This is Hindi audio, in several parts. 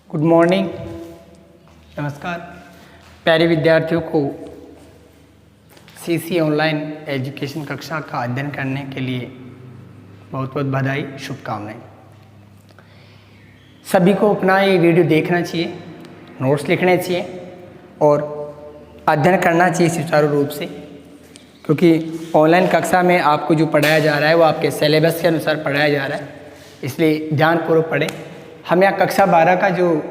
गुड मॉर्निंग, नमस्कार प्यारे विद्यार्थियों को सीसी ऑनलाइन एजुकेशन कक्षा का अध्ययन करने के लिए बहुत बहुत बधाई, शुभकामनाएं। सभी को अपना ये वीडियो देखना चाहिए, नोट्स लिखने चाहिए और अध्ययन करना चाहिए सुचारू रूप से, क्योंकि ऑनलाइन कक्षा में आपको जो पढ़ाया जा रहा है वो आपके सिलेबस के अनुसार पढ़ाया जा रहा है, इसलिए ध्यानपूर्वक पढ़ें। हम यहाँ कक्षा 12 का जो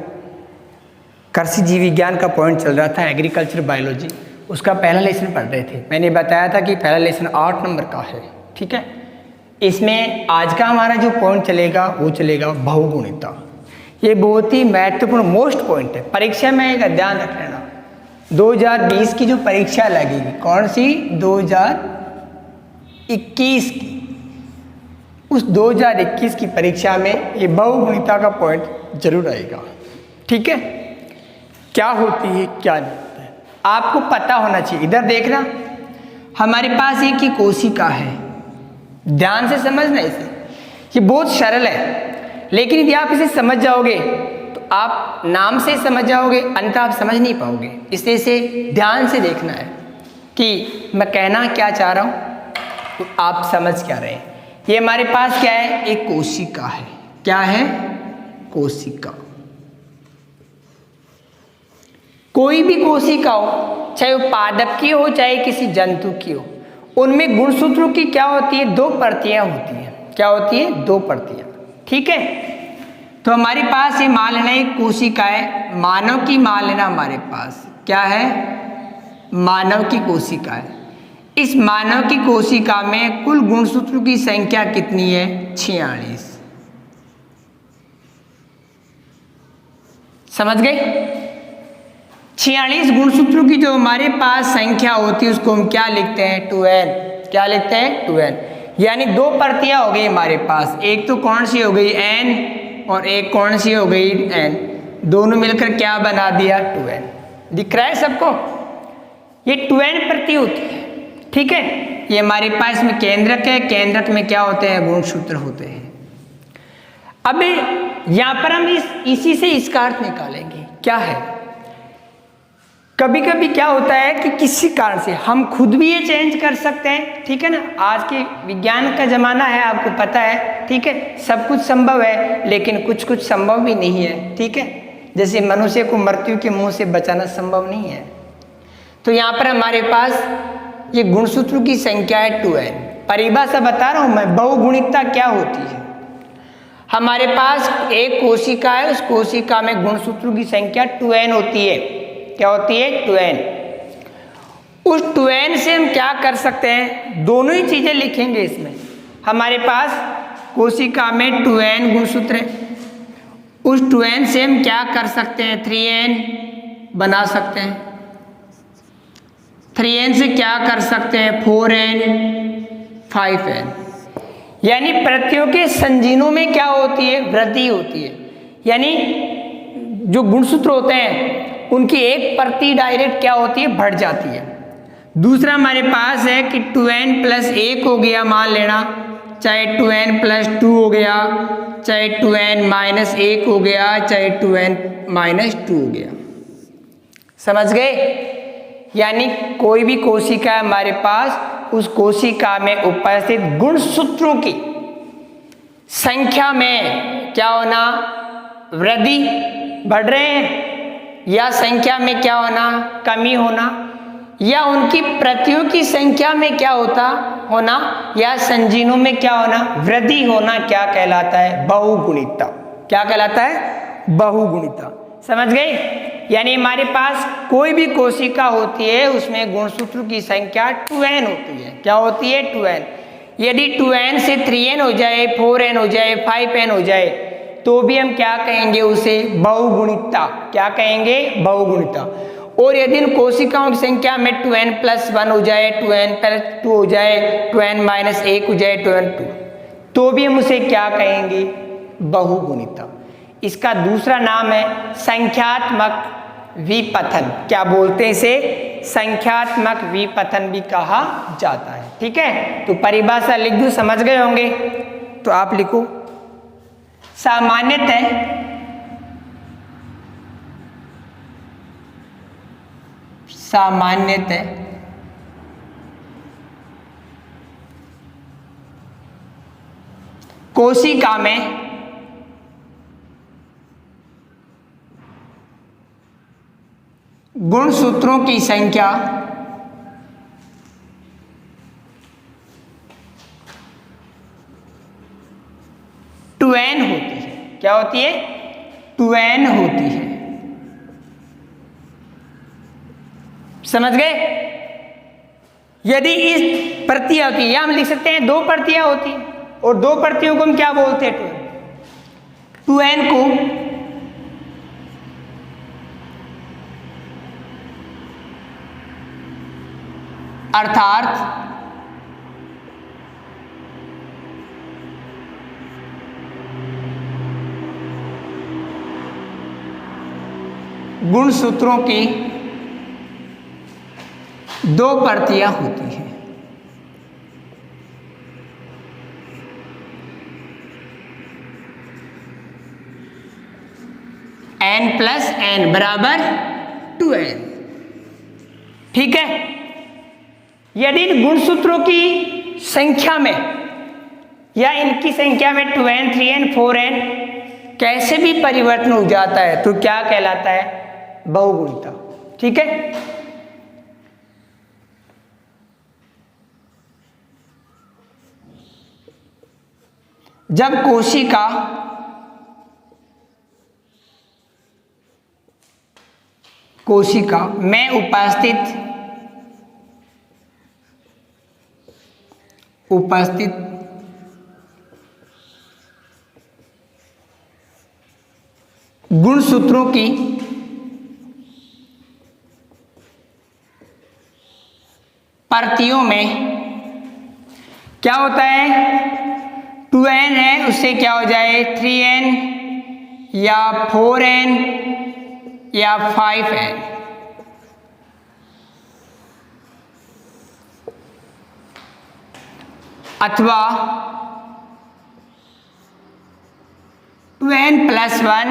कृषि जीव विज्ञान का पॉइंट चल रहा था, एग्रीकल्चर बायोलॉजी, उसका पहला लेसन पढ़ रहे थे। मैंने बताया था कि पहला लेसन 8 नंबर का है, ठीक है। इसमें आज का हमारा जो पॉइंट चलेगा वो चलेगा बहुगुणिता। ये बहुत ही महत्वपूर्ण मोस्ट पॉइंट है, परीक्षा में एक ध्यान रख लेना। 2020 की जो परीक्षा लगेगी, कौन सी? 2021 की। उस 2021 की परीक्षा में ये बहुगुणिता का पॉइंट जरूर आएगा, ठीक है। क्या होती है, क्या नहीं होता है, आपको पता होना चाहिए। इधर देखना, हमारे पास एक ही कोशिका है, ध्यान से समझना इसे। ये बहुत सरल है, लेकिन यदि आप इसे समझ जाओगे तो आप नाम से समझ जाओगे, अन्यथा आप समझ नहीं पाओगे। इसलिए इसे ध्यान से देखना है कि मैं कहना क्या चाह रहा हूँ, तो आप समझ क्या रहे हैं। ये हमारे पास क्या है? एक कोशिका है। क्या है? कोशिका। कोई भी कोशिका हो, चाहे वो पादप की हो चाहे किसी जंतु की हो, उनमें गुणसूत्रों की क्या होती है? 2 प्रतियां होती हैं। क्या होती है? 2 प्रतियां, ठीक है। तो हमारे पास ये मान लेना एक कोशिका है, मानव की मान लेना हमारे पास क्या है? मानव की कोशिका है। इस मानव की कोशिका में कुल गुणसूत्रों की संख्या कितनी है? 46। समझ गए? 46 गुणसूत्रों की जो हमारे पास संख्या होती है उसको हम क्या लिखते हैं? 2n। क्या लिखते हैं? 2n। यानी 2 प्रतियां हो गई हमारे पास, एक तो कौन सी हो गई? n, और एक कौन सी हो गई? n। दोनों मिलकर क्या बना दिया? 2n। दिख रहा है सबको? ये 2n प्रति होती है, ठीक है। ये हमारे पास में केंद्रक है, केंद्रक में क्या होते हैं? गुणसूत्र होते हैं। अब यहां पर हम इसी से इसका अर्थ निकालेंगे। क्या है? कभी कभी क्या होता है कि किसी कारण से हम खुद भी ये चेंज कर सकते हैं, ठीक है ना। आज के विज्ञान का जमाना है, आपको पता है, ठीक है। सब कुछ संभव है, लेकिन कुछ कुछ संभव भी नहीं है, ठीक है। जैसे मनुष्य को मृत्यु के मुंह से बचाना संभव नहीं है। तो यहाँ पर हमारे पास ये गुणसूत्रों की संख्या है 2n। परिभाषा बता रहा हूं मैं, बहुगुणिता क्या होती है। हमारे पास एक कोशिका है, उस कोशिका में गुणसूत्रों की संख्या 2n होती है। क्या होती है? 2n। उस 2n से हम क्या कर सकते हैं? दोनों ही चीजें लिखेंगे इसमें। हमारे पास कोशिका में 2n गुणसूत्र है, उस 2n से हम क्या कर सकते हैं? 3n बना सकते हैं। 3n से क्या कर सकते हैं? 4n, 5n। यानी प्रतियों के संजीनों में क्या होती है? वृद्धि होती है। यानी जो गुणसूत्र होते हैं उनकी एक प्रति डायरेक्ट क्या होती है? बढ़ जाती है। दूसरा हमारे पास है कि 2n + 1 हो गया, मान लेना, चाहे 2n + 2 हो गया, चाहे 2n - 1 हो गया, चाहे 2n - 2 हो गया। समझ गए? यानी कोई भी कोशिका है हमारे पास, उस कोशिका में उपस्थित गुणसूत्रों की संख्या में क्या होना? वृद्धि, बढ़ रहे हैं, या संख्या में क्या होना? कमी होना, या उनकी प्रतियों की संख्या में क्या होना, या संजीनों में क्या होना? वृद्धि होना। क्या कहलाता है? बहुगुणिता। क्या कहलाता है? बहुगुणिता। समझ गए? यानी हमारे पास कोई भी कोशिका होती है, उसमें गुणसूत्रों की संख्या 2n होती है। क्या होती है? 2n। यदि 2n से 3n हो जाए, 4n हो जाए, 5n हो जाए, तो भी हम क्या कहेंगे? उसे बहुगुणिता। क्या कहेंगे? बहुगुणिता। और यदि इन कोशिकाओं की संख्या में 2n + 1 हो जाए, 2n + 2 हो जाए, 2n - 1 हो जाए, 2n + 2, तो भी हम उसे क्या कहेंगे? बहुगुणिता। इसका दूसरा नाम है संख्यात्मक विपथन। क्या बोलते हैं इसे? संख्यात्मक विपथन भी कहा जाता है, ठीक है। तो परिभाषा लिख दूं, समझ गए होंगे, तो आप लिखो। सामान्यतः सामान्यतः कोशिका में गुणसूत्रों की संख्या n होती है। क्या होती है? 2n होती है। समझ गए? यदि इस प्रतियां होती है, या हम लिख सकते हैं 2 प्रतियां होती हैं, और 2 प्रतियों को हम क्या बोलते हैं? 2n को अर्थात गुणसूत्रों की 2 प्रतियां होती हैं। n+n बराबर 2n। ठीक है? यदि इन गुणसूत्रों की संख्या में या इनकी संख्या में 2n, 3n, 4n कैसे भी परिवर्तन हो जाता है तो क्या कहलाता है? बहुगुणिता। ठीक है? जब कोशिका में उपस्थित गुणसूत्रों की प्रतियों में क्या होता है? 2n है, उससे क्या हो जाए? 3n या 4n या 5n। अथवा 2n+1,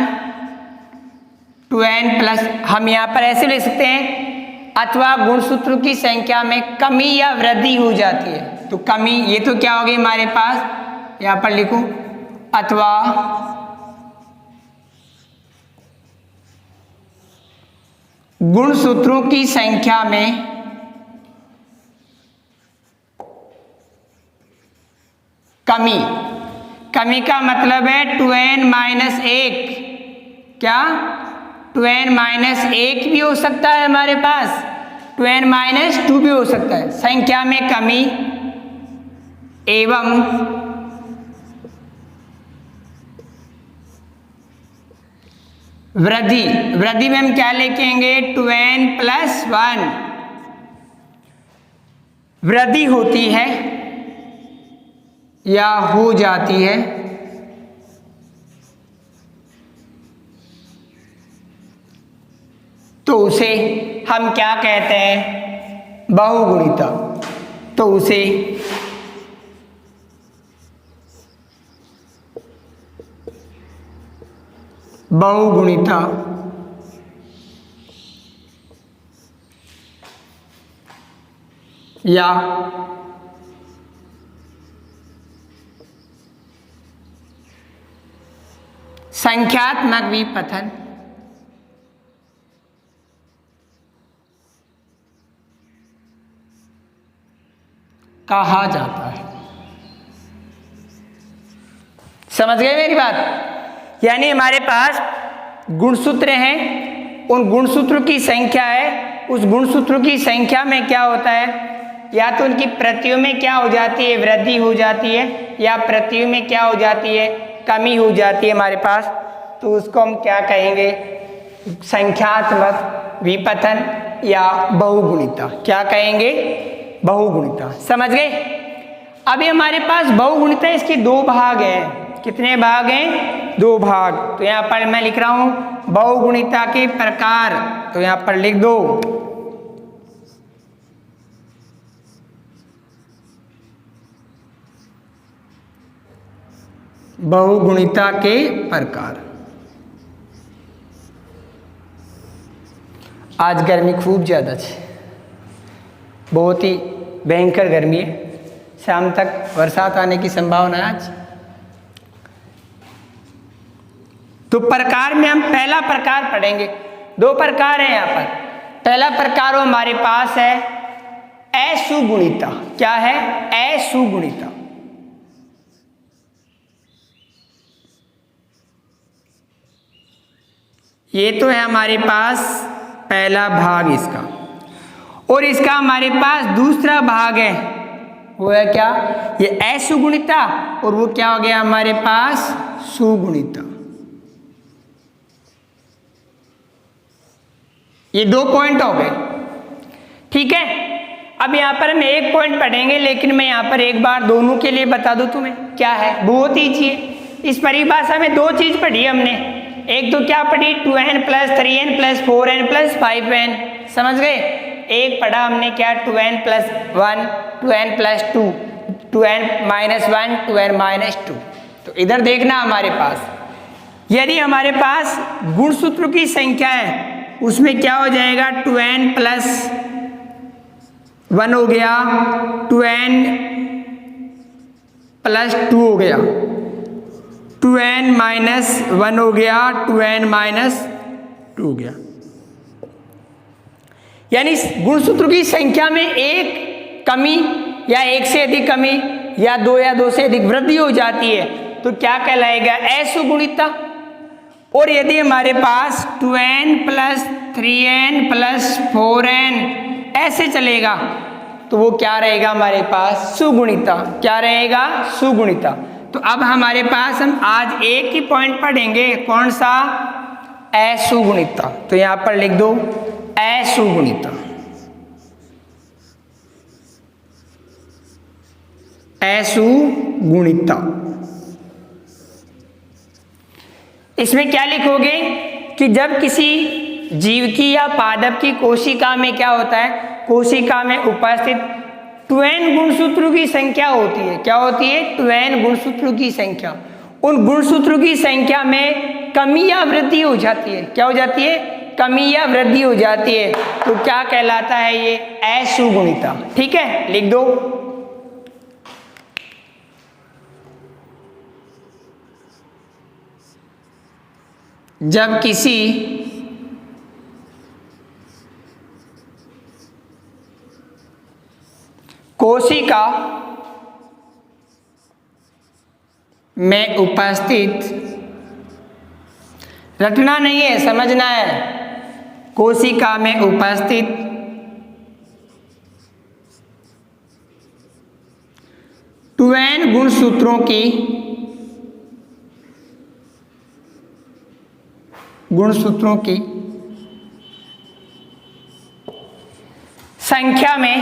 2n+, हम यहां पर ऐसे ले सकते हैं, अथवा गुणसूत्रों की संख्या में कमी या वृद्धि हो जाती है। तो कमी, ये तो क्या होगी हमारे पास, यहां पर लिखूं, अथवा गुणसूत्रों की संख्या में कमी का मतलब है 2n-1। क्या? 2n-1 भी हो सकता है हमारे पास, 2n-2 भी हो सकता है। संख्या में कमी एवं वृद्धि में हम क्या लिखेंगे? 2n+1 वृद्धि होती है या हो जाती है तो उसे हम क्या कहते हैं? बहुगुणिता। तो उसे बहुगुणिता या संख्यात्मक विपथन कहा जाता है। समझ गए मेरी बात? यानी हमारे पास गुणसूत्र हैं, उन गुणसूत्रों की संख्या है, उस गुणसूत्रों की संख्या में क्या होता है? या तो उनकी प्रतियों में क्या हो जाती है? वृद्धि हो जाती है, या प्रतियों में क्या हो जाती है? कमी हो जाती है हमारे पास। तो उसको हम क्या कहेंगे? संख्यात्मक विपथन या बहुगुणिता। क्या कहेंगे? बहुगुणिता। समझ गए? अभी हमारे पास बहुगुणिता, इसके 2 भाग हैं। कितने भाग हैं? 2 भाग। तो यहाँ पर मैं लिख रहा हूं बहुगुणिता के प्रकार, तो यहाँ पर लिख दो बहुगुणिता के प्रकार। आज गर्मी खूब ज्यादा है। बहुत ही भयंकर गर्मी है, शाम तक बरसात आने की संभावना है आज। तो प्रकार में हम पहला प्रकार पढ़ेंगे, 2 प्रकार हैं यहाँ पर। पहला प्रकार हमारे पास है असुगुणिता। क्या है? असुगुणिता। ये तो है हमारे पास पहला भाग इसका, और इसका हमारे पास दूसरा भाग है, वो है क्या? ये असुगुणिता, और वो क्या हो गया हमारे पास? सुगुणिता। ये 2 पॉइंट हो गए, ठीक है। अब यहाँ पर हम एक पॉइंट पढ़ेंगे, लेकिन मैं यहाँ पर एक बार दोनों के लिए बता दूं तुम्हें क्या है। बहुत ईजी है। इस परिभाषा में 2 चीज पढ़ी हमने। एक तो क्या पढ़ी? 2n + 3n + 4n + 5n। समझ गए? एक पढ़ा हमने क्या? 2n + 1, 2n + 2, 2n - 1, 2n - 2। तो इधर देखना हमारे पास, यदि हमारे पास गुणसूत्रों की संख्या है, उसमें क्या हो जाएगा? 2n + 1 हो गया, 2n + 2 हो गया, 2n - 1 हो गया, 2n - 2 हो गया। यानी गुणसूत्रों की संख्या में एक कमी या एक से अधिक कमी या 2 या 2 से अधिक वृद्धि हो जाती है तो क्या कहलाएगा? असुगुणिता। और यदि हमारे पास 2n + 3n + 4n ऐसे चलेगा तो वो क्या रहेगा हमारे पास? सुगुणिता। क्या रहेगा? सुगुणिता। तो अब हमारे पास हम आज एक ही पॉइंट पढ़ेंगे, कौन सा? असुगुणिता। तो यहां पर लिख दो असुगुणिता। असुगुणिता। इसमें क्या लिखोगे कि जब किसी जीव की या पादप की कोशिका में क्या होता है? कोशिका में उपस्थित 2n गुणसूत्रों की संख्या होती है। क्या होती है? 2n गुणसूत्रों की संख्या। उन गुणसूत्रों की संख्या में कमी या वृद्धि हो जाती है। क्या हो जाती है? कमी या वृद्धि हो जाती है। तो क्या कहलाता है? ये असुगुणिता। ठीक है, लिख दो। जब किसी कोशिका में उपस्थित, रटना नहीं है, समझना है, कोशिका में उपस्थित टूएन गुणसूत्रों की संख्या में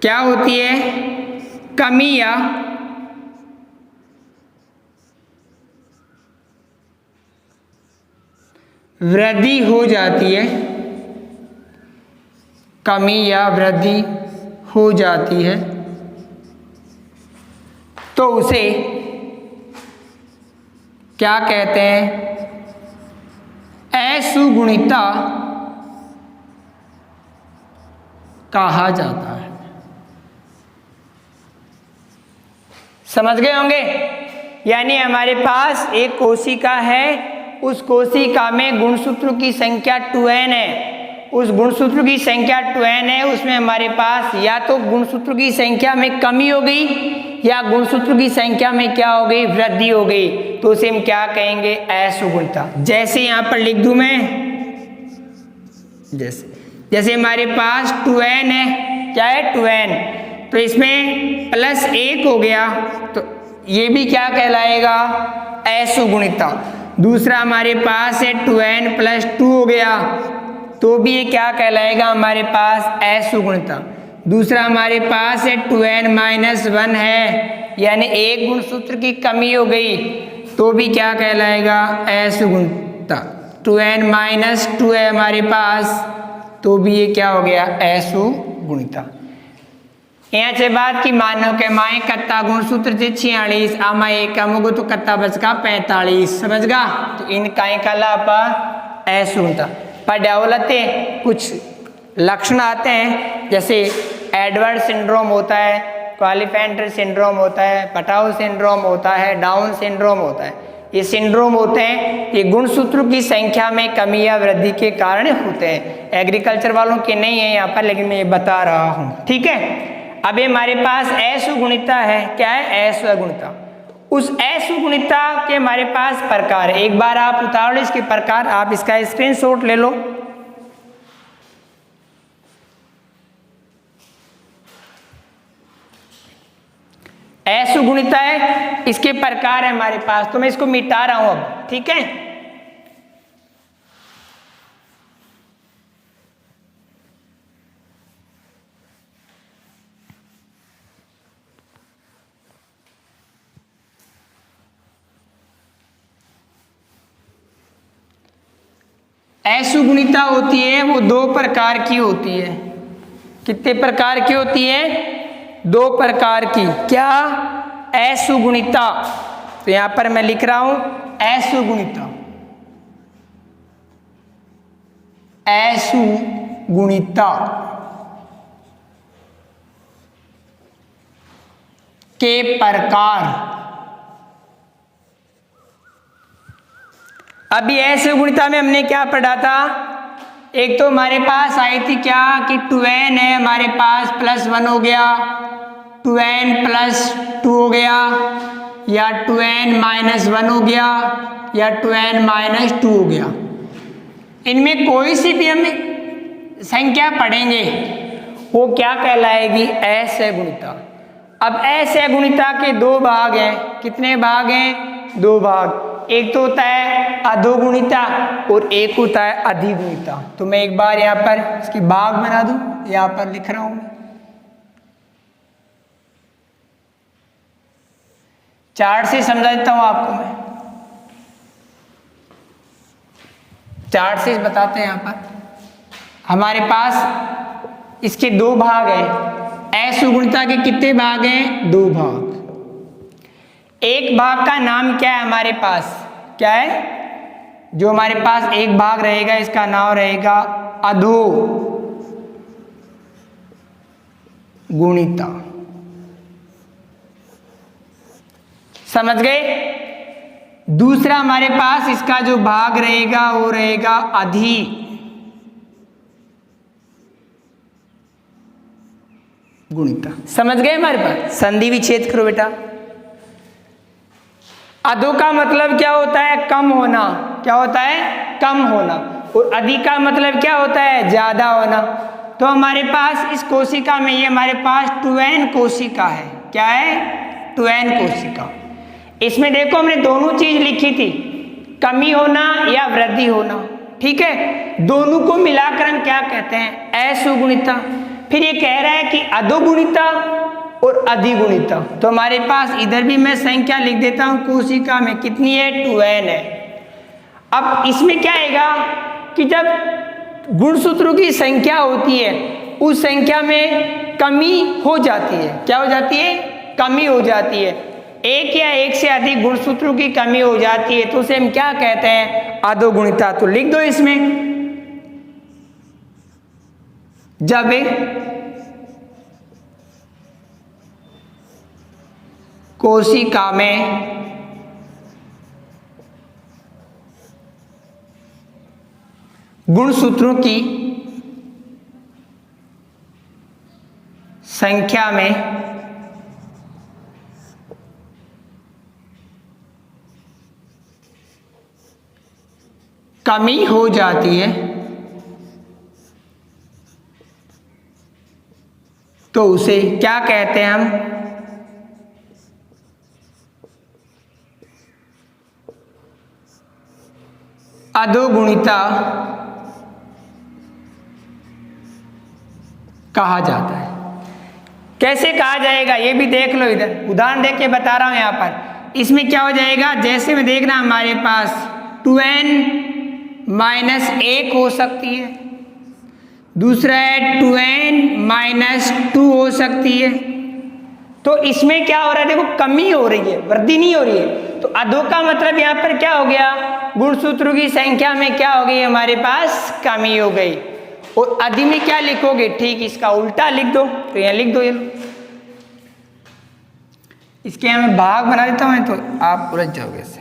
क्या होती है? कमी या वृद्धि हो जाती है। कमी या वृद्धि हो जाती है तो उसे क्या कहते हैं? असुगुणिता कहा जाता है। समझ गए होंगे? यानी हमारे पास एक कोशिका है, उस कोशिका में गुणसूत्रों की संख्या 2n है। उस गुणसूत्रों की संख्या 2n है, उसमें हमारे पास या तो गुणसूत्रों की संख्या में कमी हो गई या गुणसूत्रों की संख्या में क्या हो गई? वृद्धि हो गई। तो उसे हम क्या कहेंगे? असुगुणिता। जैसे यहां पर लिख दूं मैं, जैसे हमारे पास 2n है, क्या है? 2n, तो इसमें +1 हो गया तो ये भी क्या कहलाएगा? असुगुणिता। दूसरा हमारे पास है 2n + 2 हो गया तो भी ये क्या कहलाएगा हमारे पास? असुगुणिता। दूसरा हमारे पास है 2n - 1 है, यानी एक गुणसूत्र की कमी हो गई तो भी क्या कहलाएगा? असुगुणिता। 2n - 2 है हमारे पास तो भी ये क्या हो गया? असुगुणिता। यहाँ से बात की मानो के माए कत्ता गुणसूत्र से 46 आमा एक अमुगो तो कत्ता बचका 45। समझ गा? तो इन काय कला पर असुगुणिता पर डेवलपते कुछ लक्षण आते हैं, जैसे एडवर्ड सिंड्रोम होता है, क्वालिफेंटर सिंड्रोम होता है, पटाउ सिंड्रोम होता है, डाउन सिंड्रोम होता है। ये सिंड्रोम होते हैं, ये गुणसूत्रों की संख्या में कमी या वृद्धि के कारण होते हैं। एग्रीकल्चर वालों के नहीं है यहाँ पर, लेकिन मैं ये बता रहा हूँ, ठीक है। अब ये हमारे पास असुगुणिता है, क्या है, असुगुणिता। उस असुगुणिता के हमारे पास प्रकार है, एक बार आप उतार लो इसके प्रकार, आप इसका स्क्रीनशॉट ले लो। असुगुणिता है, इसके प्रकार है हमारे पास, तो मैं इसको मिटा रहा हूं अब, ठीक है। असुगुणिता होती है वो दो प्रकार की होती है। कितने प्रकार की होती है? दो प्रकार की। क्या? असुगुणिता। तो यहां पर मैं लिख रहा हूं असुगुणिता, असुगुणिता के प्रकार। अभी असुगुणिता में हमने क्या पढ़ा था? एक तो हमारे पास आई थी क्या कि 2n है हमारे पास +1 हो गया, 2n +2 हो गया, या 2n -1 हो गया, या 2n -2 हो गया। इनमें कोई सी भी हम संख्या पढ़ेंगे वो क्या कहलाएगी? असुगुणिता। अब असुगुणिता के दो भाग हैं। कितने भाग हैं? दो भाग। एक तो होता है अधोगुणिता और एक होता है अधिगुणिता। तो मैं एक बार यहाँ पर इसके भाग बना दूं, यहाँ पर लिख रहा हूं मैं। चार्ट से समझा देता हूं आपको मैं, चार्ट से बताते हैं। यहाँ पर हमारे पास इसके दो भाग हैं। असुगुणिता के कितने भाग हैं? दो भाग। एक भाग का नाम क्या है हमारे पास? क्या है? जो हमारे पास एक भाग रहेगा इसका नाम रहेगा अधोगुणिता। समझ गए? दूसरा हमारे पास इसका जो भाग रहेगा वो रहेगा अधिगुणिता। समझ गए? हमारे पास संधि विच्छेद करो बेटा। अधो का मतलब क्या होता है? कम होना। क्या होता है? कम होना। और अधिक का मतलब क्या होता है? ज्यादा होना। तो हमारे पास इस कोशिका में ये हमारे पास 2n कोशिका है। क्या है? 2n कोशिका। इसमें देखो हमने दोनों चीज लिखी थी, कमी होना या वृद्धि होना, ठीक है। दोनों को मिलाकर हम क्या कहते हैं? असुगुणिता। फिर ये कह रहा है कि अधोगुणिता और अधिगुणिता। तो हमारे पास इधर भी मैं संख्या लिख देता हूं, कोशिका में कितनी है? 2n है। अब इसमें क्या आएगा कि जब गुणसूत्रों की संख्या होती है उस संख्या में कमी हो जाती है। क्या हो जाती है? कमी हो जाती है। एक या एक से अधिक गुणसूत्रों की कमी हो जाती है तो उसे हम क्या कहते हैं? अधोगुणिता। तो लिख दो इसमें, जब कोशिका में गुणसूत्रों की संख्या में कमी हो जाती है तो उसे क्या कहते हैं हम? अधोगुणिता कहा जाता है। कैसे कहा जाएगा ये भी देख लो, इधर उदाहरण देख के बता रहा हूं। यहां पर इसमें क्या हो जाएगा? जैसे में देखना हमारे पास 2n - 1 हो सकती है, दूसरा है 2n - 2 हो सकती है, तो इसमें क्या हो रहा है, देखो कमी हो रही है, वृद्धि नहीं हो रही है। तो अधो का मतलब यहाँ पर क्या हो गया, गुणसूत्रों की संख्या में क्या हो गई, हमारे पास कमी हो गई। और अधि में क्या लिखोगे, ठीक इसका उल्टा लिख दो। तो यहाँ लिख दो, ये लो, इसके यहाँ मैं भाग बना देता हूँ तो आप उलझ जाओगे इससे।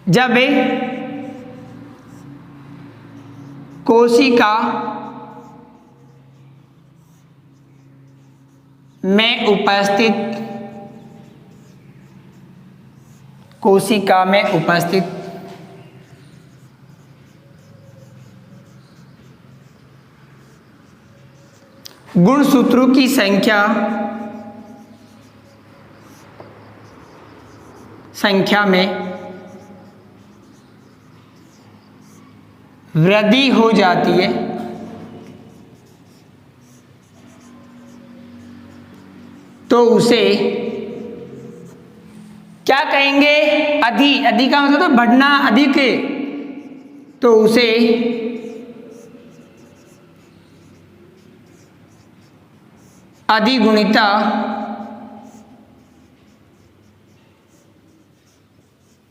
जब कोशिका में उपस्थित गुणसूत्रों की संख्या में वृद्धि हो जाती है तो उसे क्या कहेंगे, अधि का मतलब तो बढ़ना, अधिक, तो उसे अधिगुणिता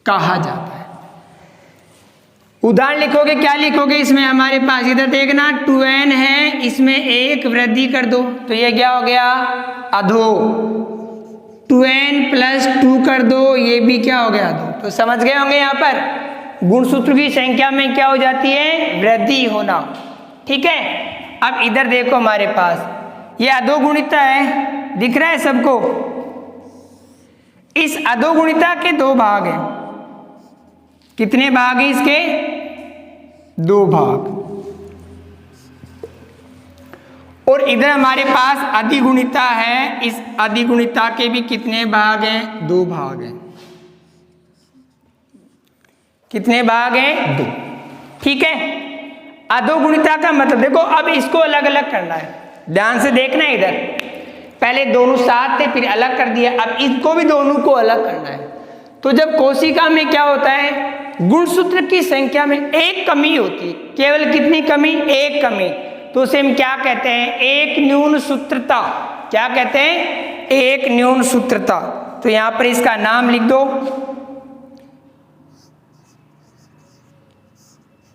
कहा जाता है। उदाहरण लिखोगे, क्या लिखोगे इसमें, हमारे पास इधर देखना 2n है, इसमें एक वृद्धि कर दो तो ये क्या हो गया, अधो। 2n + 2 कर दो, ये भी क्या हो गया, अधो। तो समझ गए होंगे यहाँ पर गुणसूत्र की संख्या में क्या हो जाती है, वृद्धि होना। ठीक है, अब इधर देखो हमारे पास ये अधोगुणिता है, दिख रहा है सबको। इस अधोगुणिता के दो भाग हैं, कितने भाग हैं इसके, 2 भाग। और इधर हमारे पास अधिगुणिता है, इस अधिगुणिता के भी कितने भाग हैं, 2 भाग हैं। कितने भाग हैं, 2। ठीक है, अधोगुणिता का मतलब देखो, अब इसको अलग अलग करना है, ध्यान से देखना है। इधर पहले दोनों साथ थे, फिर अलग कर दिया, अब इसको भी दोनों को अलग करना है। तो जब कोशिका में क्या होता है, गुणसूत्र की संख्या में एक कमी होती है, केवल कितनी कमी, एक कमी, तो उसे हम क्या कहते हैं, एक न्यून सूत्रता। क्या कहते हैं, एक न्यून सूत्रता। तो यहां पर इसका नाम लिख दो,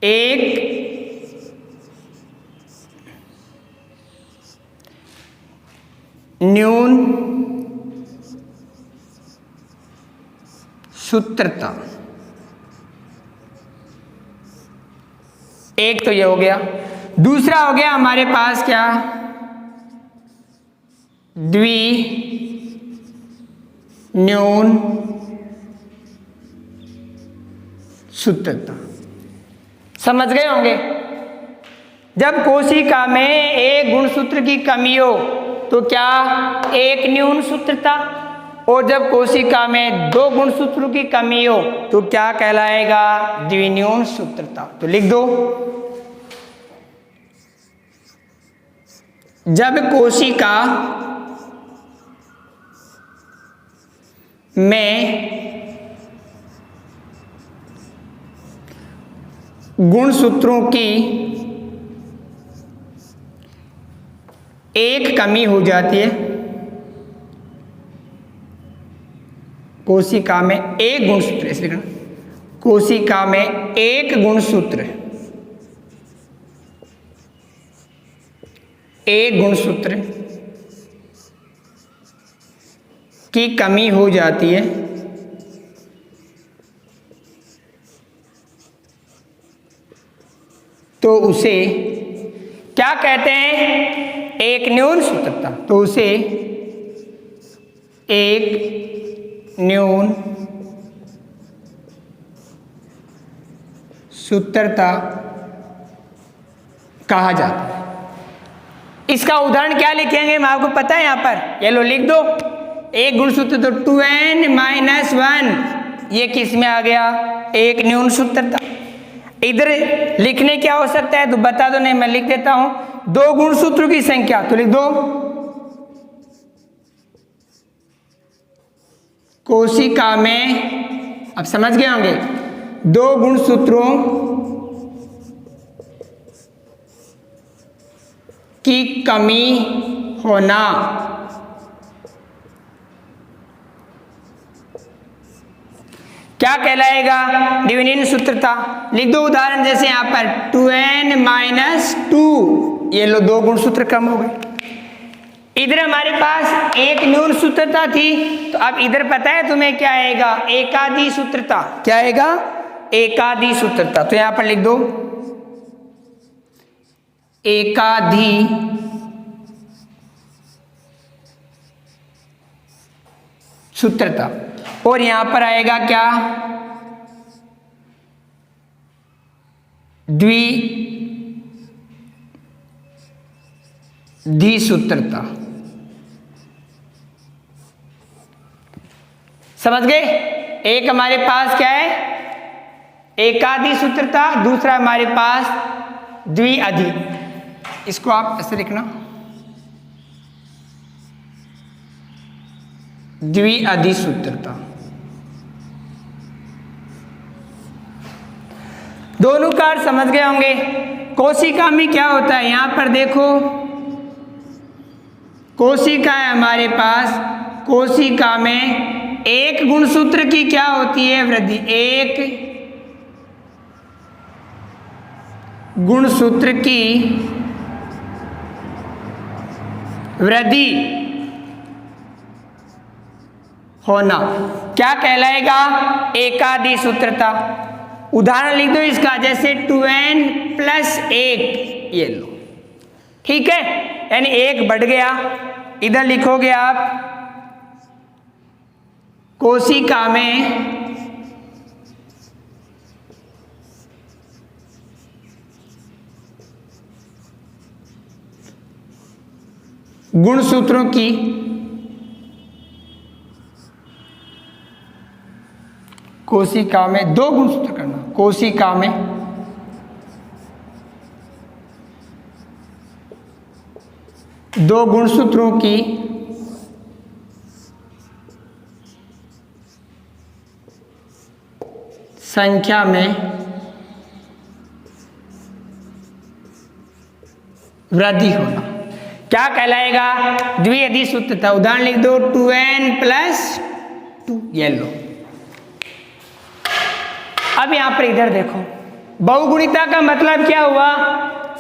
एक न्यून सूत्रता। एक तो ये हो गया। दूसरा हो गया हमारे पास क्या, द्विन्यून सूत्रता। समझ गए होंगे, जब कोशिका में एक गुणसूत्र की कमी हो तो क्या, एक न्यून सूत्रता, और जब कोशिका में 2 गुणसूत्रों की कमी हो तो क्या कहलाएगा, द्विन्यून सूत्रता। तो लिख दो, जब कोशिका में गुणसूत्रों की एक कमी हो जाती है, कोशिका में एक गुणसूत्र, ऐसे लिखना, कोशिका में एक गुणसूत्र, एक गुणसूत्र की कमी हो जाती है तो उसे क्या कहते हैं, एक न्यून सूत्रता। तो उसे एक न्यून सूत्रता कहा जाता है। इसका उदाहरण क्या लिखेंगे, मैं आपको पता है, यहां पर ये लो लिख दो, एक गुणसूत्र तो 2n - 1, ये किस में आ गया, एक न्यून सूत्रता। इधर लिखने क्या हो सकता है तो बता दो, नहीं मैं लिख देता हूं, 2 गुणसूत्रों की संख्या, तो लिख दो, कोशिका में, अब समझ गए होंगे, 2 गुणसूत्रों की कमी होना क्या कहलाएगा? द्विविलीन सूत्रता। लिख दो उदाहरण, जैसे यहाँ पर 2n-2, ये लो 2 गुणसूत्र कम हो गए। इधर हमारे पास एक न्यून सूत्रता थी, तो अब इधर पता है तुम्हें क्या आएगा? एकादि सूत्रता। क्या आएगा? एकादि सूत्रता। तो यहां पर लिख दो एकादि सूत्रता। और यहां पर आएगा क्या? द्विसूत्रता। समझ गए? एक हमारे पास क्या है? एकादि सूत्रता, दूसरा हमारे पास द्विअधि। इसको आप ऐसे लिखना, द्विअधि सूत्रता। दोनों कार समझ गए होंगे। कोशिका में क्या होता है? यहां पर देखो, कोशिका है हमारे पास। कोशिका में एक गुणसूत्र की क्या होती है? वृद्धि। एक गुणसूत्र की वृद्धि होना क्या कहलाएगा? एकादि सूत्रता। उदाहरण लिख दो इसका, जैसे 2n+1, ये लो। ठीक है, यानी 1 बढ़ गया। इधर लिखोगे आप, कोशिका में गुणसूत्रों की कोशिका में 2 गुणसूत्र करना। कोशिका में दो गुणसूत्रों की संख्या में वृद्धि होना क्या कहलाएगा? द्विअधि सूत्रता। उदाहरण लिख दो, 2n+2, ये लो। अब यहां पर इधर देखो, बहुगुणिता का मतलब क्या हुआ?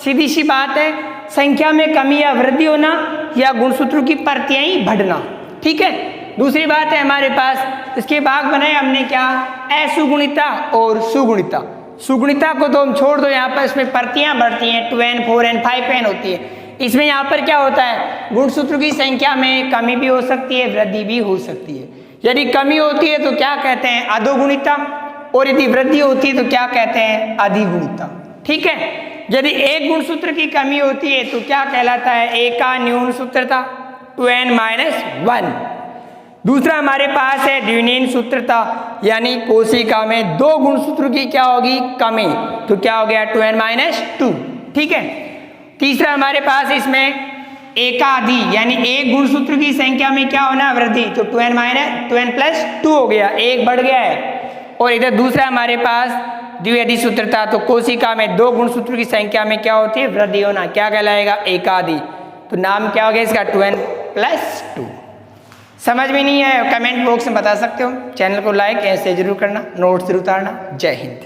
सीधी सी बात है, संख्या में कमी या वृद्धि होना, या गुणसूत्रों की प्रतियां ही बढ़ना। ठीक है। दूसरी बात है हमारे पास, इसके भाग बनाए हमने क्या? असुगुणिता और सुगुणिता। सुगुणिता को तो हम छोड़ दो, यहाँ पर इसमें प्रतियां बढ़ती हैं, 2n, 4n, 5n होती है। इसमें यहाँ पर क्या होता है? गुणसूत्रों की संख्या में कमी भी हो सकती है, वृद्धि भी हो सकती है। यदि कमी होती है तो क्या कहते हैं? अधोगुणिता, और यदि वृद्धि होती है तो क्या कहते हैं? अधिगुणिता। ठीक है। यदि एक गुणसूत्र की कमी होती है तो क्या कहलाता है? एका न्यून सूत्रता, 2n-1। दूसरा हमारे पास है द्विनीन सूत्रता, यानी कोशिका में 2 गुणसूत्रों की क्या होगी? कमी। तो क्या हो गया? 2n-2। ठीक है। तीसरा हमारे पास इसमें एकादि, यानी एक गुणसूत्र की संख्या में क्या होना? वृद्धि। तो 2n+2 हो गया, 1 बढ़ गया है। और इधर दूसरा हमारे पास द्विअधि सूत्रता, तो कोशिका में 2 गुणसूत्र की संख्या में क्या होती है? वृद्धि होना। क्या कहलाएगा? एकादि। तो नाम क्या हो गया इसका? 2n+2। समझ में नहीं है कमेंट बॉक्स में बता सकते हो। चैनल को लाइक ऐसे जरूर करना, नोट्स जरूर उतारना। जय हिंद।